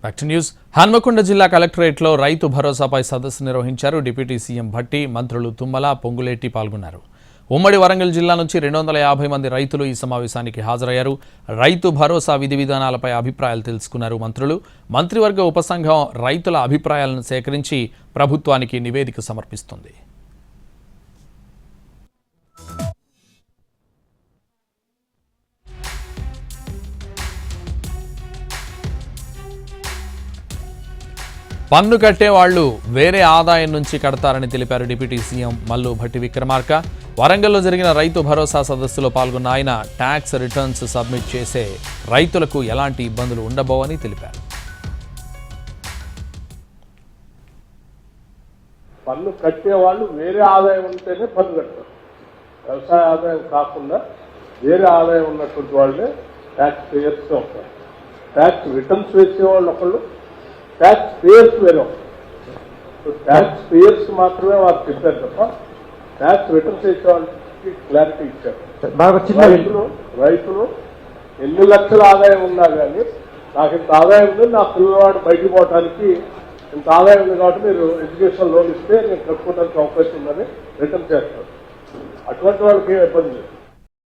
Back to news. Hanamkonda జిల్లా కలెక్టరేట్లో రైతు భరోసాపై సదస్సు నిర్వహించారు. డిప్యూటీ సీఎం భట్టి, మంత్రులు తుమ్మల, పొంగులేటి పాల్గొన్నారు. ఉమ్మడి వరంగల్ జిల్లా నుంచి 250 మంది రైతులు ఈ సమావేశానికి హాజరయ్యారు. రైతు భరోసా విధి విధానాలపై అభిప్రాయాలు తెలుసుకున్నారు మంత్రులు. మంత్రివర్గ ఉపసంఘం రైతుల అభిప్రాయాలను సేకరించి ప్రభుత్వానికి నివేదిక సమర్పిస్తుంది. పన్ను కట్టే వాళ్లు వేరే ఆదాయం నుంచి కడతారని తెలిపారు డిప్యూటీ సీఎం మల్లు భట్టి విక్రమార్క. వరంగల్లో జరిగిన రైతు భరోసా సదస్సులో పాల్గొన్న ఆయన ట్యాక్స్ రిటర్న్స్ సబ్మిట్ చేసే రైతులకు ఎలాంటి ఇబ్బందులు ఉండబోవని తెలిపారు. పన్ను కట్టే వాళ్ళు వేరే ఆదాయం ఉంటేనే పన్ను కడతారు. వ్యవసాయ ఆదాయం కాకుండా వేరే ఆదాయం ఉన్నటువంటి వాళ్ళే ట్యాక్స్ పేయర్స్ ఉంటారు. ట్యాక్స్ రిటర్న్స్ వేసేవాళ్ళు ఒకళ్ళు, ట్యాక్స్ పేయర్స్ వేరే. ట్యాక్స్ పేయర్స్ మాత్రమే వారు చెప్పారు తప్ప ట్యాక్స్ రిటర్న్స్ వేసే వాళ్ళకి క్లారిటీ ఇచ్చారు. రైతులు ఎన్ని లక్షల ఆదాయం ఉన్నా కానీ నాకు ఇంత ఆదాయం ఉంది, నా పిల్లవాడు బయటకు పోవడానికి ఇంత ఆదాయం ఉంది కాబట్టి మీరు ఎడ్యుకేషన్ లోన్ ఇస్తే నేను కట్టుకోవడానికి అవకాశం ఉందని రిటర్న్ చేస్తారు. అటువంటి వాళ్ళకి ఏం ఇబ్బంది లేదు.